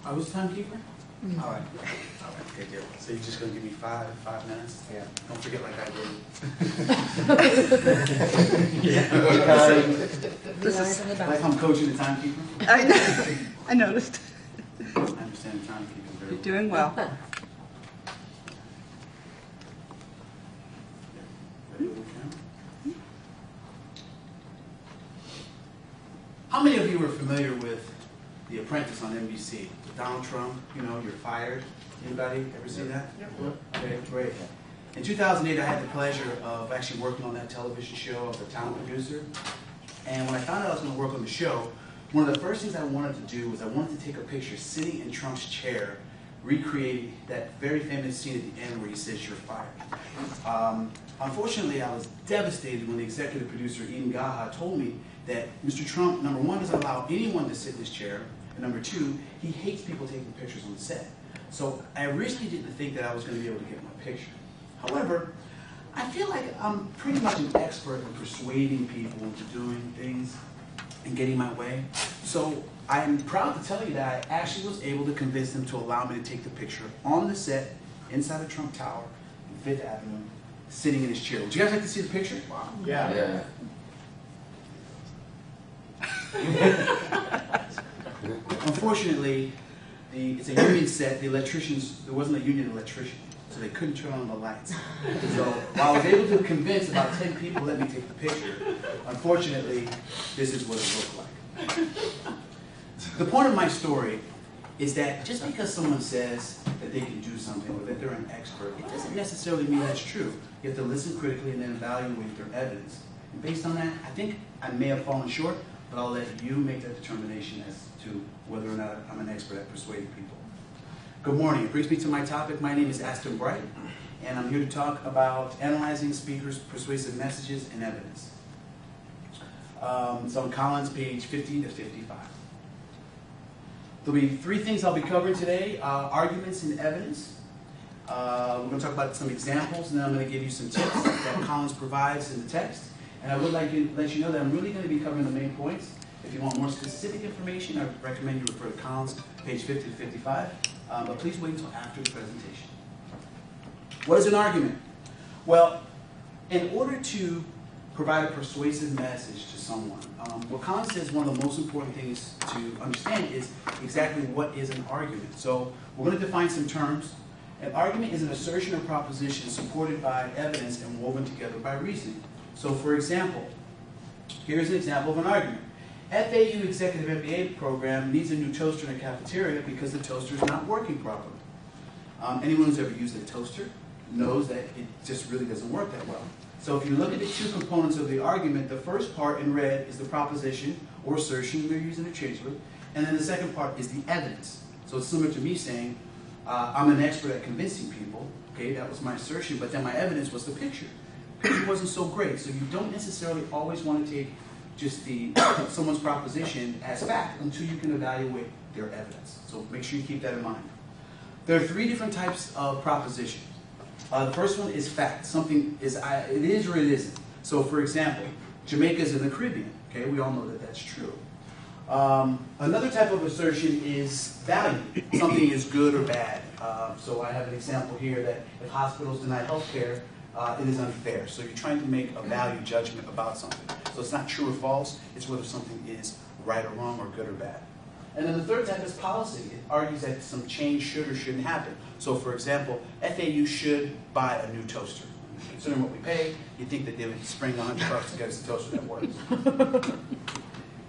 Who's the timekeeper? All right. All right, good deal. So you're just going to give me five minutes? Yeah. Don't forget like I did. Yeah. Like I'm coaching the timekeeper? I know. I noticed. I understand the timekeeper very You're doing well. Ready with the camera? How many of you are familiar with The Apprentice on NBC? With Donald Trump, you know, you're fired. Anybody ever see that? Yep. Okay, great. In 2008, I had the pleasure of actually working on that television show. I was a talent producer. And when I found out I was going to work on the show, one of the first things I wanted to do was I wanted to take a picture sitting in Trump's chair, recreating that very famous scene at the end where he says, "You're fired." Unfortunately, I was devastated when the executive producer, Eden Gaha, told me that Mr. Trump, number one, doesn't allow anyone to sit in his chair, and number two, he hates people taking pictures on the set. So I originally didn't think that I was going to be able to get my picture. However, I feel like I'm pretty much an expert in persuading people into doing things and getting my way. So I'm proud to tell you that I actually was able to convince them to allow me to take the picture on the set inside the Trump Tower in Fifth Avenue, sitting in his chair. Would you guys like to see the picture? Wow. Yeah. Unfortunately, it's a union set. The electricians, there wasn't a union electrician, so they couldn't turn on the lights. So while I was able to convince about 10 people to let me take the picture, unfortunately, this is what it looked like. The point of my story is that just because someone says that they can do something or that they're an expert, it doesn't necessarily mean that's true. You have to listen critically and then evaluate their evidence. And based on that, I think I may have fallen short, but I'll let you make that determination as to whether or not I'm an expert at persuading people. Good morning. It brings me to my topic. My name is Aston Bright, and I'm here to talk about analyzing speakers' persuasive messages and evidence. It's on Collins, page 50 to 55. There'll be three things I'll be covering today: arguments and evidence. We're going to talk about some examples, and then I'm going to give you some tips that Collins provides in the text. And I would like to let you know that I'm really going to be covering the main points. If you want more specific information, I recommend you refer to Collins, page 50 to 55. But please wait until after the presentation. What is an argument? Well, in order to provide a persuasive message to someone, what Collins says one of the most important things to understand is exactly what is an argument. So we're going to define some terms. An argument is an assertion or proposition supported by evidence and woven together by reasoning. So for example, here's an example of an argument. FAU Executive MBA program needs a new toaster in a cafeteria because the toaster is not working properly. Anyone who's ever used a toaster knows that it just really doesn't work that well. So if you look at the two components of the argument, the first part in red is the proposition or assertion, we're using interchangeably, and then the second part is the evidence. So it's similar to me saying, I'm an expert at convincing people. Okay, that was my assertion, but then my evidence was the picture. The picture wasn't so great, so you don't necessarily always want to take just someone's proposition as fact until you can evaluate their evidence. So make sure you keep that in mind. There are three different types of proposition. The first one is fact. Something is it is or it isn't. So for example, Jamaica is in the Caribbean. Okay, we all know that that's true. Another type of assertion is value. Something is good or bad. So I have an example here that if hospitals deny health care, it is unfair. So you're trying to make a value judgment about something. So it's not true or false, it's whether something is right or wrong or good or bad. And then the third type is policy. It argues that some change should or shouldn't happen. So for example, FAU should buy a new toaster. Considering what we pay, you'd think that they would spring $100 to get us a toaster that works.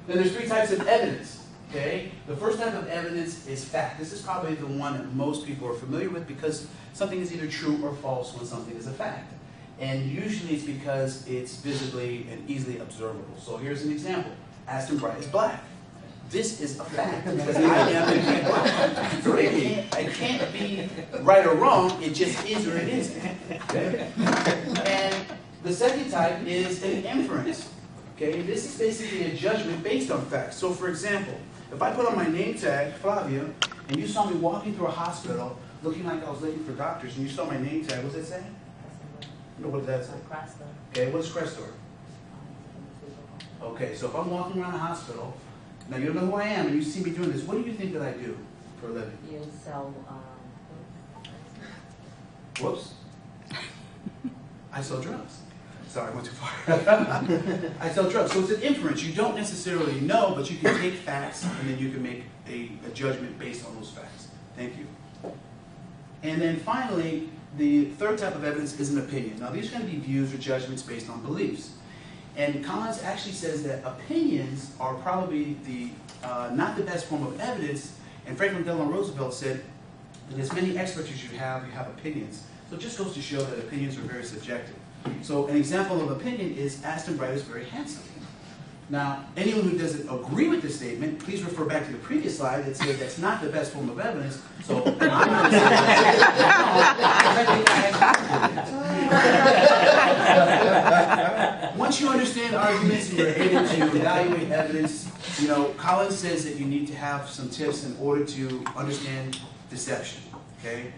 Then there's three types of evidence. Okay? The first type of evidence is fact. This is probably the one that most people are familiar with because something is either true or false when something is a fact. And usually it's because it's visibly and easily observable. So here's an example. Aston Bright is black. This is a fact because I am indeed black. So I can't be right or wrong, it just is or it isn't. Okay? And the second type is an inference. Okay? This is basically a judgment based on facts. So for example, if I put on my name tag, Flavia, and you saw me walking through a hospital looking like I was looking for doctors, and you saw my name tag, what's that say? What does that say? Okay, what is Crestor? Okay, so if I'm walking around a hospital, now you don't know who I am, and you see me doing this, what do you think that I do? for a living? You sell, Whoops. I sell drugs. Sorry, I went too far. I sell drugs. So it's an inference. You don't necessarily know, but you can take facts and then you can make a judgment based on those facts. Thank you. And then finally, the third type of evidence is an opinion. Now, these are going to be views or judgments based on beliefs. And Collins actually says that opinions are probably not the best form of evidence. And Franklin Delano Roosevelt said that as many experts as you have opinions. So it just goes to show that opinions are very subjective. So an example of opinion is Aston Bright is very handsome. Now, anyone who doesn't agree with this statement, please refer back to the previous slide that said that's not the best form of evidence. So I'm going to say that. Once you understand arguments and you're able to evaluate evidence, you know, Collins says that you need to have some tips in order to understand deception. Okay.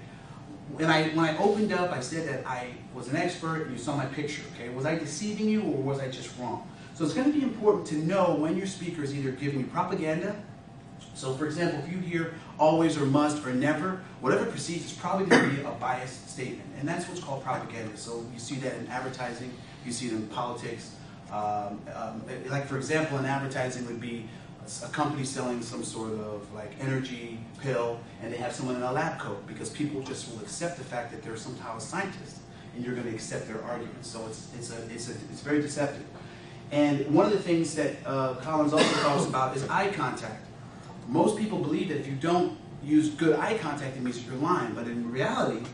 When I opened up, I said that I was an expert, and you saw my picture, okay? Was I deceiving you, or was I just wrong? So it's going to be important to know when your speaker is either giving you propaganda. So for example, if you hear always or must or never, whatever precedes is probably going to be a biased statement. And that's what's called propaganda. So you see that in advertising, you see it in politics. Like for example, in advertising would be a company selling some sort of like energy pill, and they have someone in a lab coat because people just will accept the fact that they're somehow a scientist, and you're going to accept their arguments. So it's very deceptive. And one of the things that Collins also talks about is eye contact. Most people believe that if you don't use good eye contact, it means that you're lying. But in reality,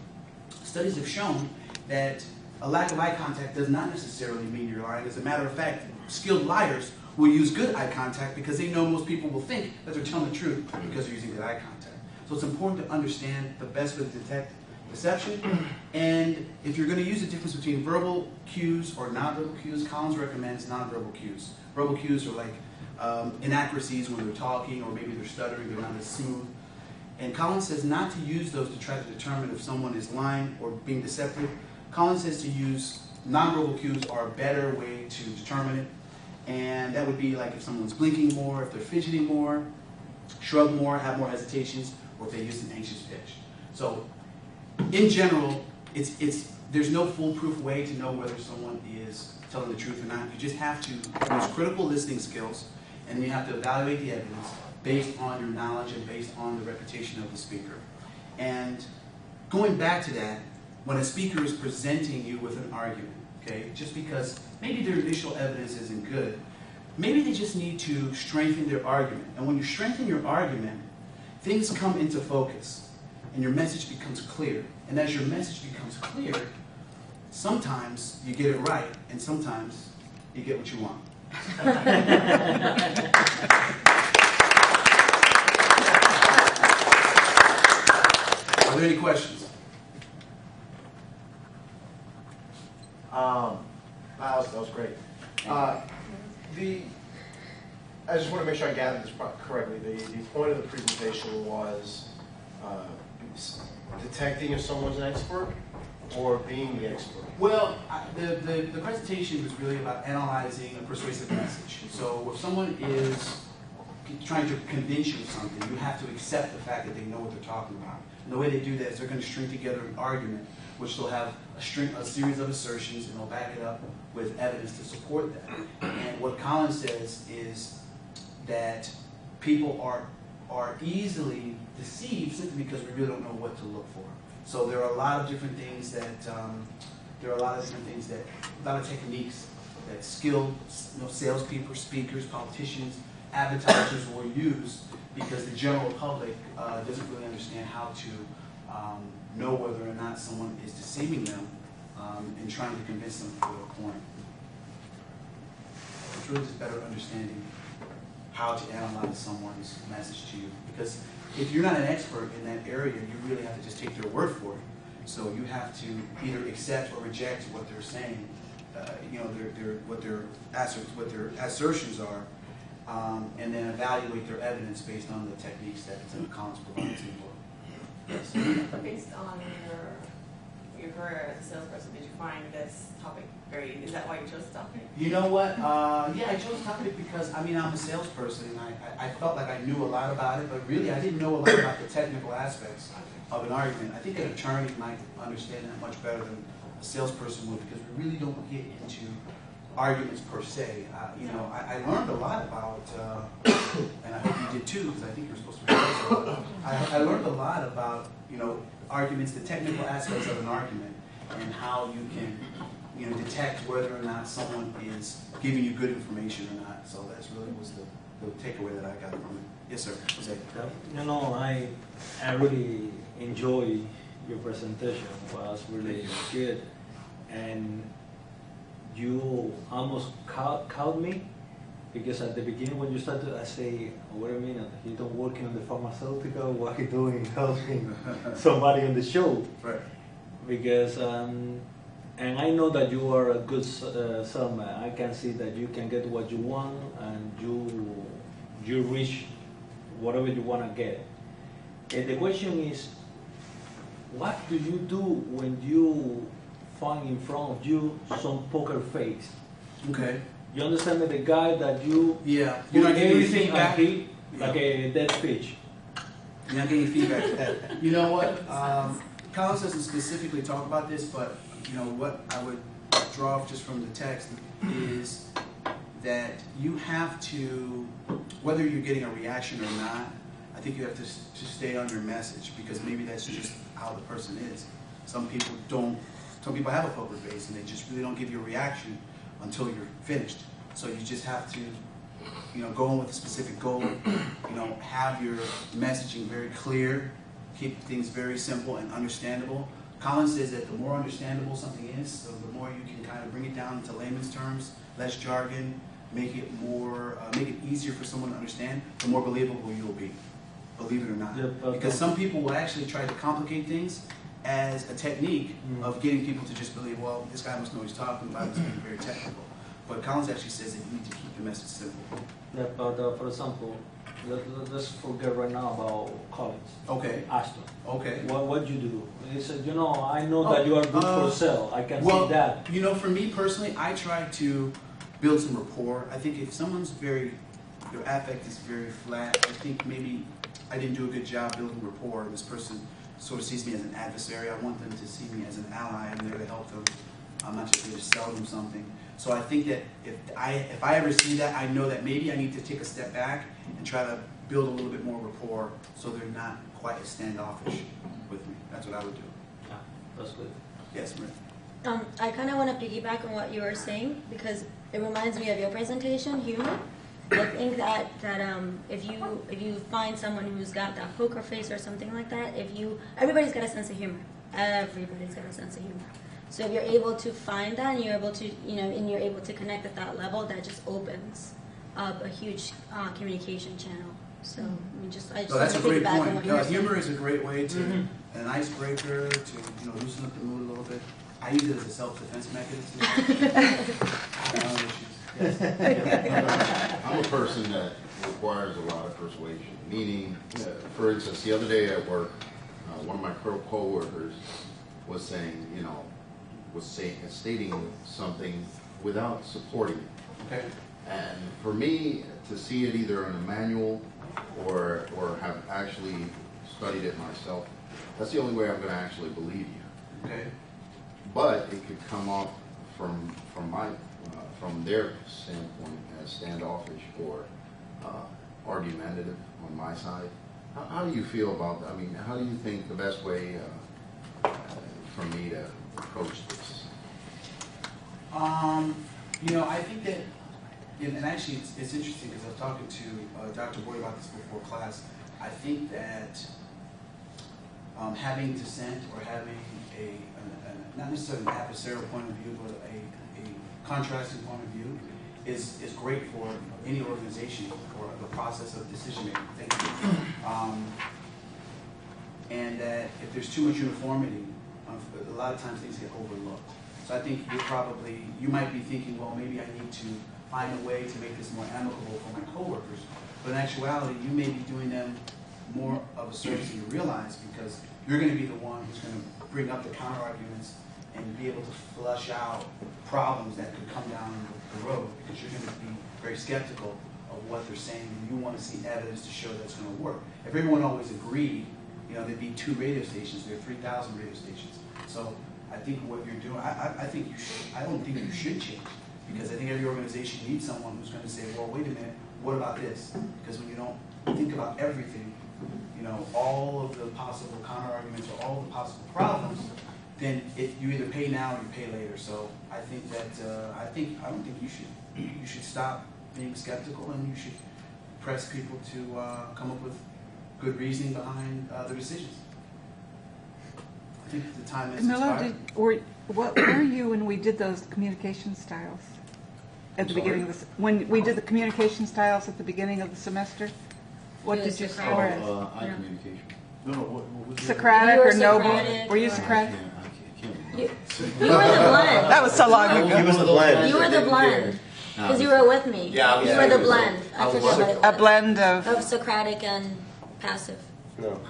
studies have shown that a lack of eye contact does not necessarily mean you're lying. As a matter of fact, skilled liars will use good eye contact because they know most people will think that they're telling the truth because they're using good eye contact. So it's important to understand the best way to detect deception. And if you're going to use the difference between verbal cues or nonverbal cues, Collins recommends nonverbal cues. Verbal cues are like inaccuracies when they're talking, or maybe they're stuttering, they're not as smooth. And Collins says not to use those to try to determine if someone is lying or being deceptive. Collins says to use nonverbal cues are a better way to determine it. And that would be like if someone's blinking more, if they're fidgeting more, shrug more, have more hesitations, or if they use an anxious pitch. So in general, there's no foolproof way to know whether someone is telling the truth or not. You just have to use critical listening skills, and then you have to evaluate the evidence based on your knowledge and based on the reputation of the speaker. And going back to that, when a speaker is presenting you with an argument, okay, just because maybe their initial evidence isn't good, maybe they just need to strengthen their argument. And when you strengthen your argument, things come into focus and your message becomes clear. And as your message becomes clear, sometimes you get it right and sometimes you get what you want. Are there any questions? That was great. I just want to make sure I gathered this correctly. The point of the presentation was detecting if someone's an expert or being the expert. Well, the presentation was really about analyzing a persuasive message. So if someone is trying to convince you of something, you have to accept the fact that they know what they're talking about. And the way they do that is they're going to string together an argument, which they'll have a series of assertions, and they'll back it up with evidence to support that. And what Collins says is that people are easily deceived simply because we really don't know what to look for. So there are a lot of different things that a lot of techniques that skilled salespeople, speakers, politicians, advertisers will use because the general public doesn't really understand how to know whether or not someone is deceiving them and trying to convince them for a point. It's really just better understanding how to analyze someone's message to you. Because if you're not an expert in that area, you really have to just take their word for it. So you have to either accept or reject what they're saying, what their assertions are, and then evaluate their evidence based on the techniques that Collins provides you for. Yes. Based on your your career as a salesperson, did you find this topic very, is that why you chose the topic? You know what? Yeah, I chose the topic because, I mean, I'm a salesperson, and I felt like I knew a lot about it, but really I didn't know a lot about the technical aspects of an argument. I think an attorney might understand that much better than a salesperson would, because we really don't get into arguments per se. You know, I learned a lot about, and I hope you did too, because I think you're supposed to be also. I learned a lot about, you know, arguments, the technical aspects of an argument, and how you can, you know, detect whether or not someone is giving you good information or not. So that's really was the takeaway that I got from it. Yes, sir. Jose. You know, I really enjoy your presentation. It was really good, and you almost caught me, because at the beginning when you started, I say, oh, wait a minute, he don't work in the pharmaceutical. What he doing helping somebody on the show? Right. Because and I know that you are a good salesman. I can see that you can get what you want, and you reach whatever you want to get. And the question is, what do you do when you find in front of you some poker face? Okay. You understand me? The guy that you Yeah. You're not getting everything feedback. and he, like a dead speech. You're not getting feedback. You know what? Collins doesn't specifically talk about this, but you know what I would draw off just from the text is that you have to, whether you're getting a reaction or not, I think you have to stay on your message, because maybe that's just how the person is. Some people don't. Some people have a poker face and they just really don't give you a reaction until you're finished. So you just have to, you know, go in with a specific goal. You know, have your messaging very clear. Keep things very simple and understandable. Collins says that the more understandable something is, so the more you can kind of bring it down into layman's terms, less jargon, make it more, make it easier for someone to understand, the more believable you'll be. Believe it or not. Yep, because some people will actually try to complicate things as a technique of getting people to just believe, well, this guy must know what he's talking about, he's being very technical. But Collins actually says that you need to keep the message simple. Yeah, but for example, let's forget right now about college. Okay. Aston. Okay. What you do? He said, you know, I know that you are good for sale. I can see that. You know, for me personally, I try to build some rapport. I think if someone's their affect is very flat, I think maybe I didn't do a good job building rapport. This person sort of sees me as an adversary. I want them to see me as an ally. I'm there to help them. I'm not just there to sell them something. So I think that if I ever see that, I know that maybe I need to take a step back and try to build a little bit more rapport, so they're not quite as standoffish with me. That's what I would do. Yeah, that's good. Yes, Maria. I kind of want to piggyback on what you were saying, because it reminds me of your presentation, humor. I think that if you find someone who's got that poker face or something like that, everybody's got a sense of humor. Everybody's got a sense of humor. So if you're able to find that, and you're able to, and you're able to connect at that level, that just opens up a huge communication channel. So I just that's a want to great piggyback on point. what you were saying. Humor is a great way to, an icebreaker to, loosen up the mood a little bit. I use it as a self-defense mechanism. I'm a person that requires a lot of persuasion. Meaning, for instance, the other day at work, one of my co-workers was saying, stating something without supporting it. Okay. And for me to see it either in a manual or have actually studied it myself, that's the only way I'm going to actually believe you. Okay. But it could come off from their standpoint as standoffish or argumentative on my side. How do you feel about that? I mean, how do you think the best way for me to approach this? I think that, and actually it's interesting because I was talking to Dr. Boyd about this before class. I think that having dissent or having not necessarily an adversarial point of view, but a contrasting point of view is great for any organization or the process of decision making. And that if there's too much uniformity, a lot of times things get overlooked. So I think you might be thinking, well, maybe I need to find a way to make this more amicable for my coworkers. But in actuality, you may be doing them more of a service than you realize, because you're going to be the one who's going to bring up the counter arguments and be able to flush out problems that could come down the road, because you're going to be very skeptical of what they're saying, and you want to see evidence to show that's going to work. If everyone always agreed, there'd be 2 radio stations, there are 3,000 radio stations. So I think what you're doing, I think you should, I don't think you should change, because I think every organization needs someone who's going to say, well, wait a minute, what about this? Because when you don't think about everything, all of the possible counter arguments or all the possible problems, then you either pay now or you pay later. So I think that I don't think you should stop being skeptical, and you should press people to come up with good reasoning behind their decisions. I think the time has expired. What were you when we did those communication styles at the beginning of when we did the communication styles at the beginning of the semester? What did you score as? Eye communication. No, what was Socratic You were or noble? Socratic Were you or- Socratic? I can't You, remember. you were the blend. That was so long He ago. was the blend. You were the blend. Because you were with me. Yeah, I was You were the there. blend. I I was forget what it A was. blend of Of Socratic and passive. No.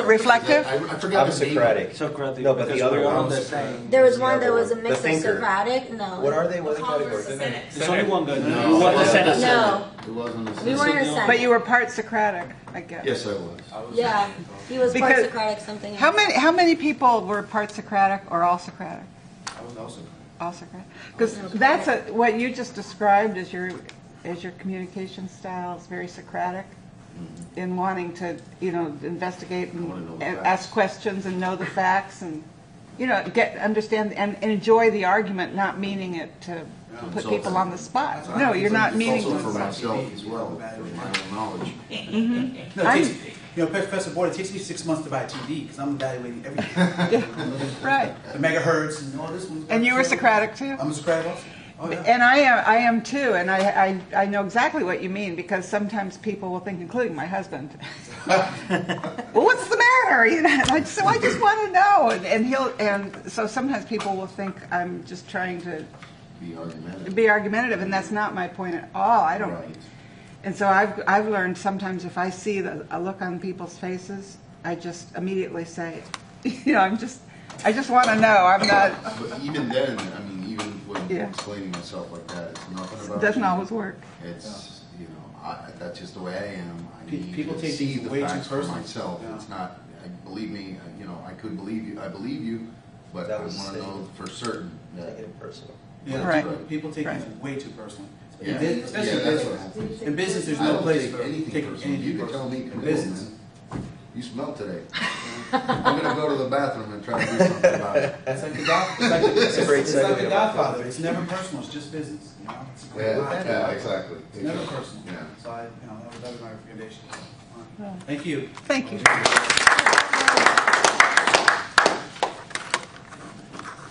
reflective. I I forgot was the name. Socratic. Socratic. No, but the because other we're one on was the same. There was The one other that was a one. mix The of thinker. Socratic. No. What are they? What are the Congress categories? Senate. There's only one guy. No. You were the Senate. No. It wasn't a We weren't a So- Senate. But you were part Socratic, I guess. Yes, I was. Yeah. He was part Because- Socratic something. How many people were part Socratic or all Socratic? I was also. All Socratic. Because that's what you just described as your communication style is very Socratic in wanting to investigate I wanna know and the facts. ask questions and know the facts and understand and enjoy the argument, not meaning it to put It's people also- on the spot. No, you're not It's meaning also to. for myself as well, for my own knowledge. No, it takes, Professor Boyd, it takes me 6 months to buy a TV because I'm evaluating everything. Right. The megahertz and all this one. And you were Socratic too? I'm a Socratic also. Oh, yeah. And I am too, and I know exactly what you mean, because sometimes people will think, including my husband, well, what's the matter? So I just want to know, and so sometimes people will think I'm just trying to Be argumentative. be argumentative, and that's not my point at all. I don't. Right. And so I've learned sometimes if I see a look on people's faces, I just immediately say, I just want to know. I'm not. But even then, I mean, even when Yeah. explaining myself like that, it's nothing about. It doesn't you. always work. It's, that's just the way I am. I need People to take see things the way too facts for personally. myself. Yeah. It's not, believe me, I could believe you, I believe you, but That I was want to know for certain that. Take it personal. Yeah, Right. people take Right. things way too personally. Yeah, Especially in that's business. what happens. In business, there's I no don't place take for anything taking personal. You can tell me, in come on, business. man. You smell today. I'm gonna go to the bathroom and try to do something about it. It's like the Godfather. That's a great It's like segue the to Godfather. It's never personal. It's just business. It's a great Yeah, line. yeah, exactly. It's never personal. Yeah. So that was my recommendation. All right. Thank you. Thank you.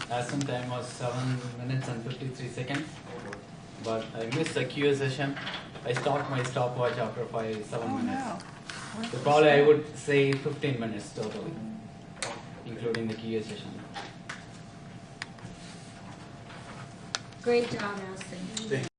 Lesson time was 7 minutes and 53 seconds, but I missed the QA session. I stopped my stopwatch after 7 Oh, minutes. no. So probably I would say 15 minutes totally, including the QA session. Great job, Nelson. Thank you.